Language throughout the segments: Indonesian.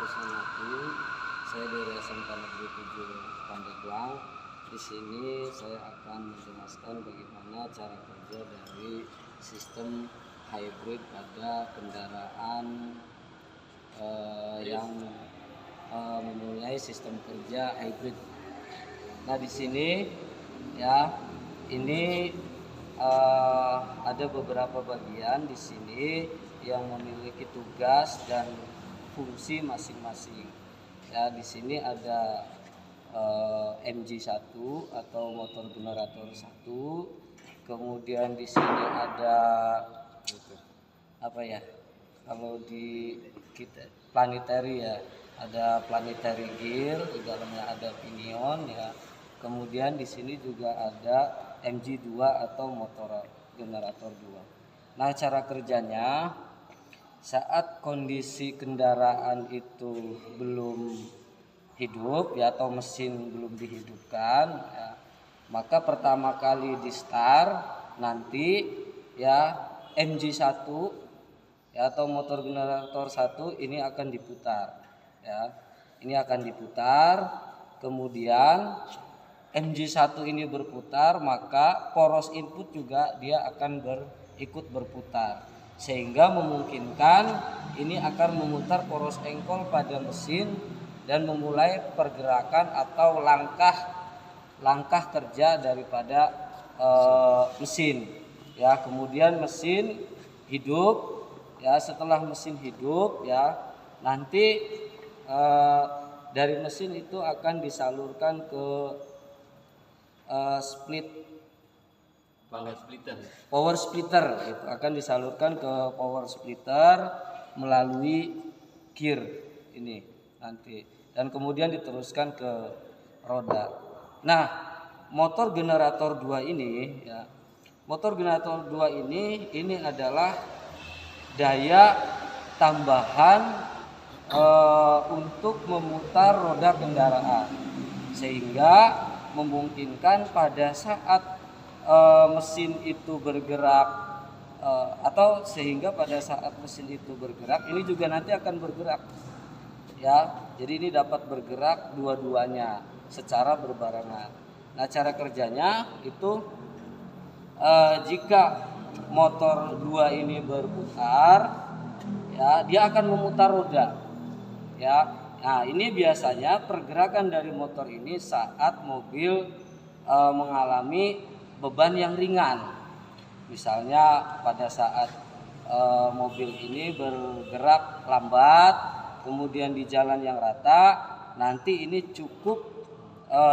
Kusanapi. Saya dari SMK Negeri 7 Pandeglang. Di sini saya akan menjelaskan bagaimana cara kerja dari sistem hybrid pada kendaraan yang mempunyai sistem kerja hybrid. Nah, di sini ya, ini ada beberapa bagian di sini yang memiliki tugas dan fungsi masing-masing. Ya, di sini ada MG1 atau motor generator 1. Kemudian di sini ada apa ya? Kalau di kita planetary ya, ada planetary gear, di dalamnya ada pinion ya. Kemudian di sini juga ada MG2 atau motor generator 2. Nah, cara kerjanya saat kondisi kendaraan itu belum hidup ya, atau mesin belum dihidupkan ya, maka pertama kali di start nanti ya MG1 ya, atau motor generator 1 ini akan diputar ya. Ini akan diputar, kemudian MG1 ini berputar, maka poros input juga dia akan ikut berputar, sehingga memungkinkan ini akan memutar poros engkol pada mesin dan memulai pergerakan atau langkah kerja daripada mesin ya. Kemudian mesin hidup ya. Setelah mesin hidup ya, nanti dari mesin itu akan disalurkan ke power splitter, itu akan disalurkan ke power splitter melalui gear ini nanti, dan kemudian diteruskan ke roda. Nah, motor generator 2 ini ya, motor generator 2 ini adalah daya tambahan untuk memutar roda kendaraan, sehingga memungkinkan pada saat mesin itu bergerak atau sehingga pada saat mesin itu bergerak, ini juga nanti akan bergerak ya. Jadi ini dapat bergerak dua-duanya secara berbarengan. Nah, cara kerjanya itu jika motor 2 ini berputar ya, dia akan memutar roda ya. Nah, ini biasanya pergerakan dari motor ini saat mobil mengalami beban yang ringan. Misalnya pada saat mobil ini bergerak lambat, kemudian di jalan yang rata, nanti ini cukup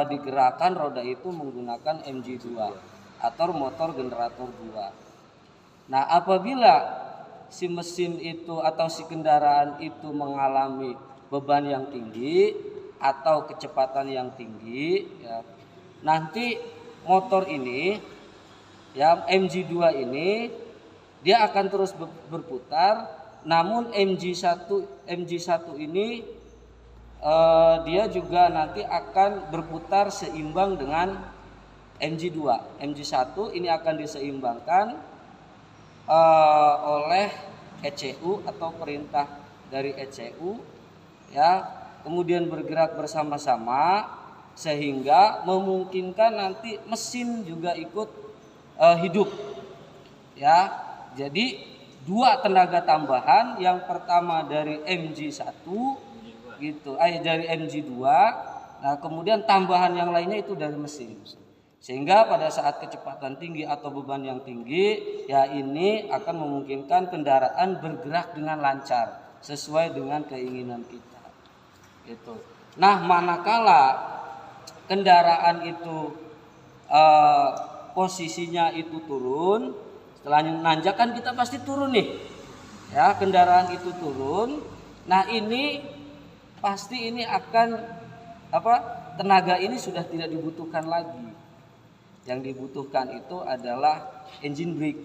digerakkan roda itu menggunakan MG2 atau motor generator 2. Nah, apabila si mesin itu atau si kendaraan itu mengalami beban yang tinggi atau kecepatan yang tinggi ya, nanti motor ini ya, MG2 ini dia akan terus berputar, namun MG1 ini dia juga nanti akan berputar seimbang dengan MG2. MG1 ini akan diseimbangkan oleh ECU atau perintah dari ECU ya, kemudian bergerak bersama-sama sehingga memungkinkan nanti mesin juga ikut hidup ya. Jadi dua tenaga tambahan, yang pertama dari MG1 gitu, dari MG2. Nah, kemudian tambahan yang lainnya itu dari mesin. Sehingga pada saat kecepatan tinggi atau beban yang tinggi ya, ini akan memungkinkan kendaraan bergerak dengan lancar sesuai dengan keinginan kita gitu. Nah, manakala kendaraan itu posisinya itu turun, setelah nanjak kan kita pasti turun nih ya, kendaraan itu turun. Nah, ini pasti ini akan tenaga ini sudah tidak dibutuhkan lagi. Yang dibutuhkan itu adalah engine brake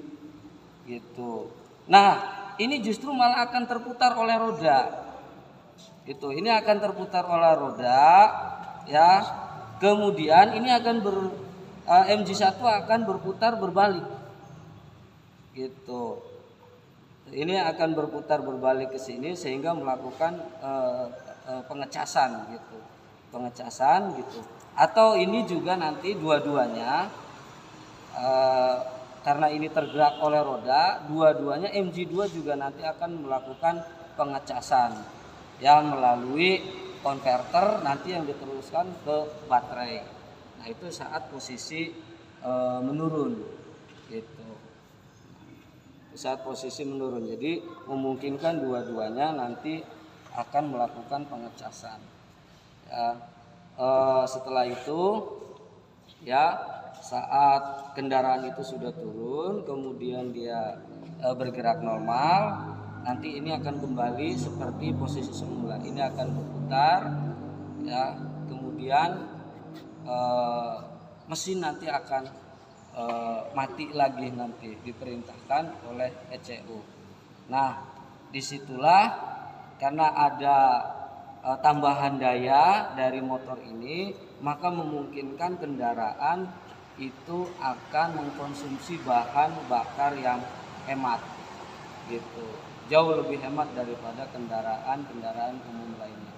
gitu. Nah, ini justru malah akan terputar oleh roda. Itu ini akan terputar oleh roda ya. Kemudian ini akan MG1 akan berputar berbalik. Gitu. Ini akan berputar berbalik ke sini sehingga melakukan pengecasan gitu, atau ini juga nanti dua-duanya karena ini tergerak oleh roda, dua-duanya MG2 juga nanti akan melakukan pengecasan ya melalui konverter nanti yang diteruskan ke baterai. Nah itu saat posisi menurun gitu, saat posisi menurun. Jadi memungkinkan dua-duanya nanti akan melakukan pengecasan. Ya, setelah itu ya saat kendaraan itu sudah turun, kemudian dia bergerak normal, nanti ini akan kembali seperti posisi semula. Ini akan berputar, ya. Kemudian mesin nanti akan mati lagi nanti diperintahkan oleh ECU. Nah, disitulah karena ada tambahan daya dari motor ini, maka memungkinkan kendaraan itu akan mengkonsumsi bahan bakar yang hemat gitu, jauh lebih hemat daripada kendaraan umum lainnya.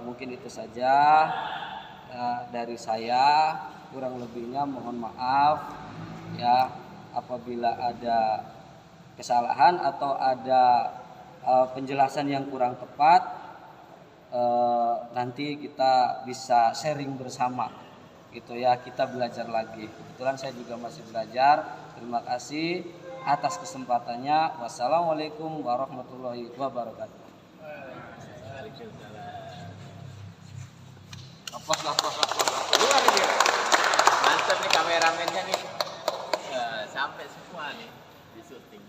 Mungkin itu saja dari saya, kurang lebihnya mohon maaf ya apabila ada kesalahan atau ada penjelasan yang kurang tepat. Nanti kita bisa sharing bersama gitu ya, kita belajar lagi. Kebetulan saya juga masih belajar. Terima kasih atas kesempatannya. Wassalamualaikum warahmatullahi wabarakatuh. Luar dia. Mantap nih kameramennya nih. Sampai semua nih di syuting.